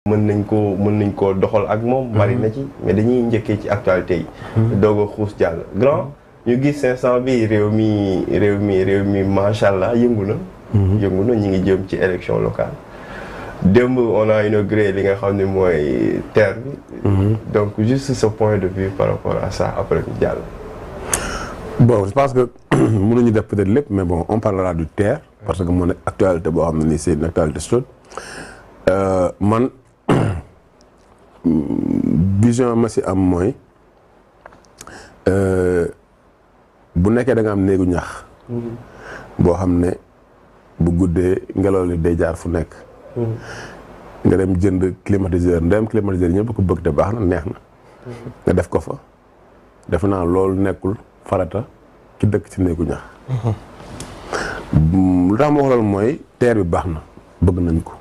mën nañ koo doxal ak moom. bari na ci mais dañuy njëkkee ci actualité yi. doog a xuus jàll grand. ñu gis 500 bi réew mi macha allah yëngu na. yëngu na ñu ngi jëm ci élection locale. démb on a inauguré li nga xam ne mooy TER bi. donc juste ce point de vue par rapport à ça après ñu jàll. bon je pense que mënuñu def peut-être lépp mais bon on parlera du TER. parce que moo nekk actualité boo xam ne nii c'est une actualité chaude. man vision ma si am mooy bu nekkee da nga am néegu ñax. boo xam ne bu guddee ngelaw li day jaar fu nekk. nga dem jënd climatiseur ndem climatiseur ñëpp ko bëgg te baax na neex na. nga def ko fa def naa loolu nekkul farata ci dëkk ci néegu ñax. lu tax ma wax loolu mooy TER bi baax na bëgg nañ ko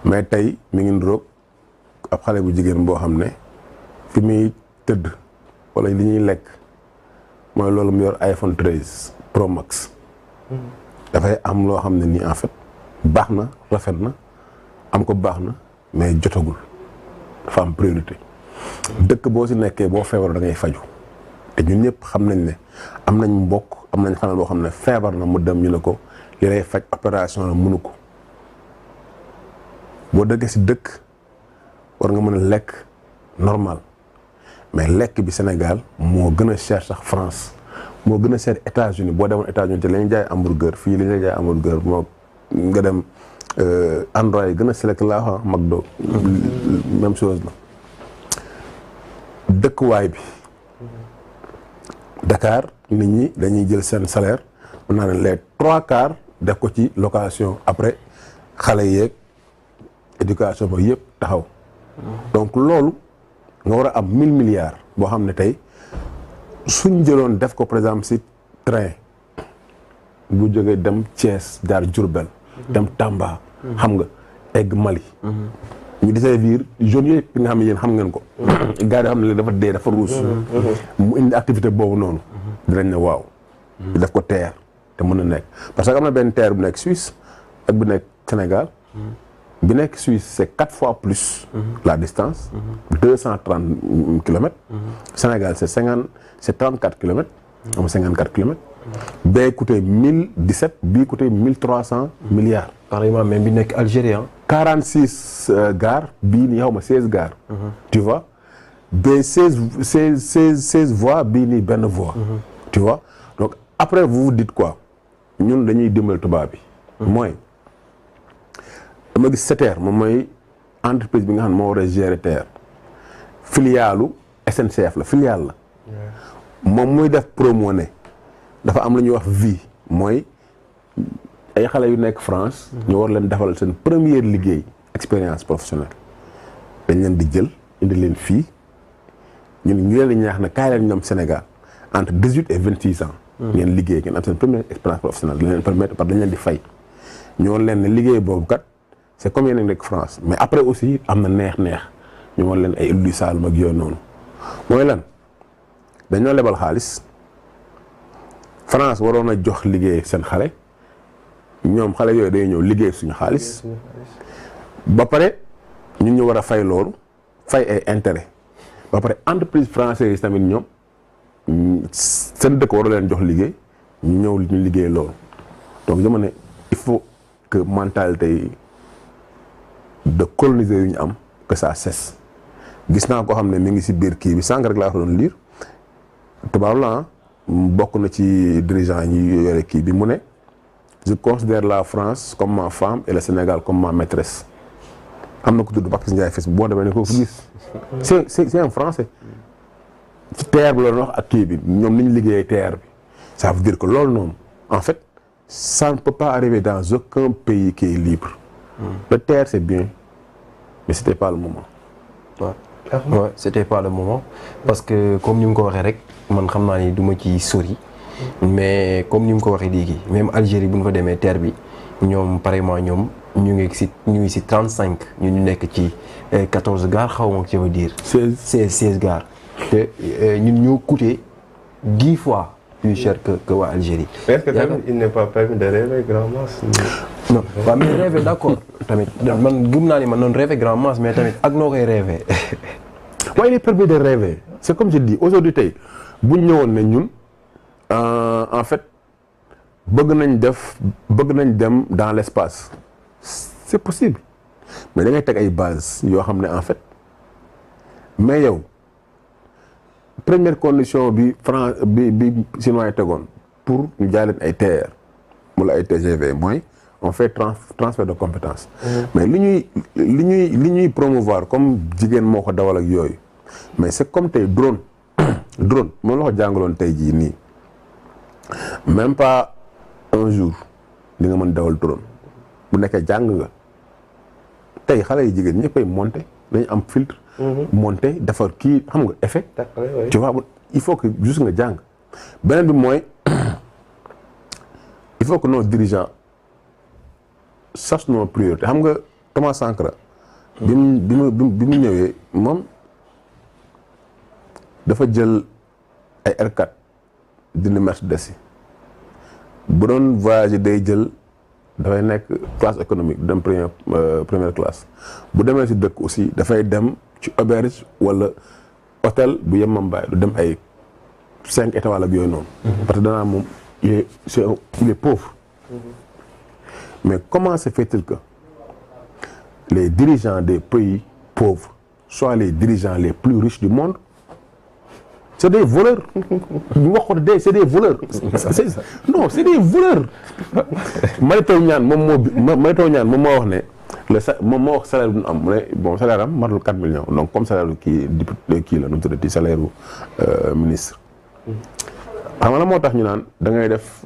mais tey mi ngi niroog ab xale bu jigéen boo xam ne fi muy tëdd wala li ñuy lekk mooy loolu mu yor iPhone 13 Pro Max. dafay am loo xam ne nii en fait baax na rafet na am ko baax na mais jotagul dafa am priorité. dëkk boo si nekkee boo feebar da ngay faju te ñun ñëpp xam nañ ne am nañ mbokk am nañ xanaa boo xam ne feebar na mu dem ñu ne ko li lay faj opération la mënu ko boo dëkkee si dëkk war nga mën a lekk normal mais lekk bi Sénégal moo gën a cher sax France moo gën a cher États-Unis boo demoon États-Unis te la ñuy jaay hamburger fii li ñuy jaay hamburger moo nga dem endroit yi gën a select laa wax McDo même chose la dëkkuwaay bi Dakar nit ñi dañuy jël seen salaire mën naa ne les 3/4 def ko ci location après xale yeeg éducation ba yëpp taxaw donc loolu nga war a am 1000 milliards boo xam ne tey suñ jëloon def ko par exemple si train bu jógee dem Thiès jaar Diourbel dem Tamba xam nga egg Mali ñu desservir zone yëpp nga xam ne yéen xam ngeen ko gars yi xam ne dafa dee dafa ruus mu indi activité boobu noonu dinañ ne waaw def ko TER te mën na nekk parce que am na benn TER bu nekk Suisse ak bu nekk Sénégal bi nekk Suisse c'est 4 fois plus la distance 230 kilomètres Sénégal c'est 34 kilomètres am 54 kilomètres bee coûté 1017 bii coûté 1300 milliards carrément même bi nekk Algérie 46 gares bii nii xaw ma 16 gares tu vois bee 16 voies bii nii benn voie tu vois donc après vous vous dites quoi ñun dañuy dimbali tubaab bi mooy dama gis SETER moom mooy entreprise bi nga xam ne moo war a gérer TER filialu SNCF la filiale la moom muy def promo ne dafa am lu ñuy wax vie mooy ay xale yu nekk France ñu war leen defal seen première liggéey expérience professionnelle dañ leen di jël indi leen fii ñun ñu leen di ñaax ne kaay leen ñoom Sénégal entre 18 et 26 ans ngeen liggéey ngeen am seen première expérience professionnelle dañ leen permettre parce que dañ leen di fay ñoo leen ne liggéey boobu kat c'est comme yéen a nekk France mais après aussi am na neex-neex ñu war leen ay Îles du Saloum ak yooyu noonu mooy lan dañoo lebal xaalis France waroon a jox liggéey seen xale ñoom xale yooyu day ñëw liggéey suñu xaalis ba pare ñun ñu war a fay loolu fay ay intérêt ba pare entreprise française yi tamit ñoom seen dëkk waru leen jox liggéey ñu ñëw ñu liggéey loolu donc dama ne il faut que mentalité yi de coloniser yu ñu am que ça cesse gis naa koo xam ne mi ngi si biir kii bi sànq rek laa ko doon lire tubaab la bokk na ci dirigeant yi yore kii bi mu ne je considère la France comme ma femme et le Sénégal comme ma maîtresse am na ko tudd Papis Ndiaye fes boo demee ne ko fu gis c'est un français ci TER bi la doon wax ak kii bi ñoom ni ñu liggéeyee TER bi ça veut dire que loolu noonu en fait ça ne peut pas arriver dans aucun pays qui est libre le TER c'est bien mais c'était pas le moment ouais c'était pas le moment parce que comme ni mu ko waxee rek man xam naa ni du ma ci sori mais comme ni mu ko waxee léegi même Algérie bu ñu fa demee TER bi ñoom pareillement ñoom ñu ngi si 35 ñu nekk ci 14 gares xaw ma je veux dire 16 gares te ñun ñoo coûté 10 fois plus cher que waa Algérie. est-ce que tamit il n'est pas permis de rêver grand masse. non waaw mais rêver d'accord tamit man gëm naa ni man noonu rêver grand masse mais tamit ak noo koy rêver. waaye il est permis de rêver c'est comme je dis aujourd'hui tey bu ñu ñëwoon ne ñun en fait bëgg nañ dem dans l'espace c'est possible mais da ngay teg ay bases yoo xam ne en fait mais yow première condition bi bi chinois yi tegoon pour ñu jaay leen ay TER wala ay TGV mooy on fait transfert de compétences. mais li ñuy promouvoir comme jigéen moo ko dawal ak yooyu mais c'est comme tey drone moom la ko jàngaloon tey jii nii même pas un jour li nga mën dawal drone bu nekkee jàng nga tey xale yi jigéen ñëppay monter dañu am filtre. monter defar kii xam nga effet. tu vois il faut que juste nga jàng beneen bi mooy il faut que nos dirigeants sachent nos priorités xam nga Thomas Sankara. bi mu ñëwee moom dafa jël ay R4 dina Mercedes yi bu doon voyager day jël dafay nekk classe économique dem première classe bu demee ci dëkk aussi dafay dem ci auberge wala hôtel bu yemambaay du dem ay 5 étoiles ak yooyu noonu. parce que danaa moom il est pauvre. mais comment se fait-il que les dirigeants des pays pauvres soient les dirigeants les plus riches du monde? C'est des voleurs. C'est des voleurs. Non, c'est des voleurs. Mary Teuw Niane moom moo wax ne moom moo wax salaire bu ñu am mu ne bon salaire am matul 4 millions donc comme salaire kii la nu mu tuddati salaire ministre. xam nga la moo tax ñu naan da ngay def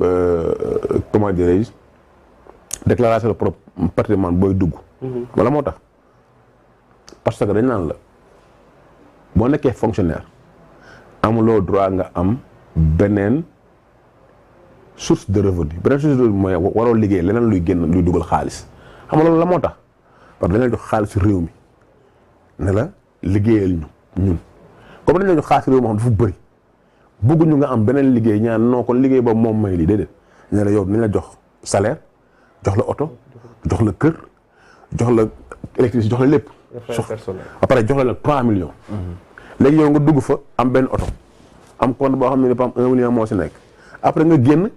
comment dirais-je déclaration de propre patrimoine booy dugg. wala moo tax parce que dañ naan la boo nekkee fonctionnaire. amuloo droit nga am beneen source de revenu mooy waroo liggéey leneen luy génn luy dugal xaalis xam nga loolu la moo tax parce que dañ la jox xaalis réew mi ne la liggéeyal ñun comme dañ la jox xaalis réew moo xam dafa bëri bëgguñu nga am beneen liggéey ñaan non kon liggéey boobu moom may lii déedéet ne la yow nañ la jox salaire jox la oto jox la kër jox la électricité jox la lépp. après jox la nag 3 millions. léegi yow nga dugg fa am benn oto am compte boo xam ne pas 1 million moo si nekk après nga génn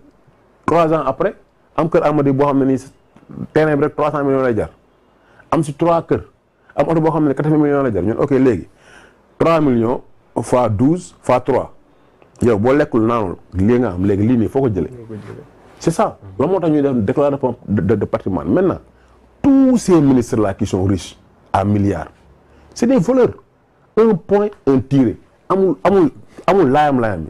3 ans après am kër Amady boo xam ne nii terrain bi rek 300 millions lay jar am si 3 kër am oto boo xam ne 80 millions lay jar ñun ok léegi 3 millions fois 12 fois 3 yow boo lekkul naanul lii nga am léegi lii nii foo ko jëlee. c'est ça loolu moo tax ñuy def déclaration de patrimoine maintenant tous ces ministres là qui sont riches à milliards c'est des voleurs. Un point, un tiré amul laayam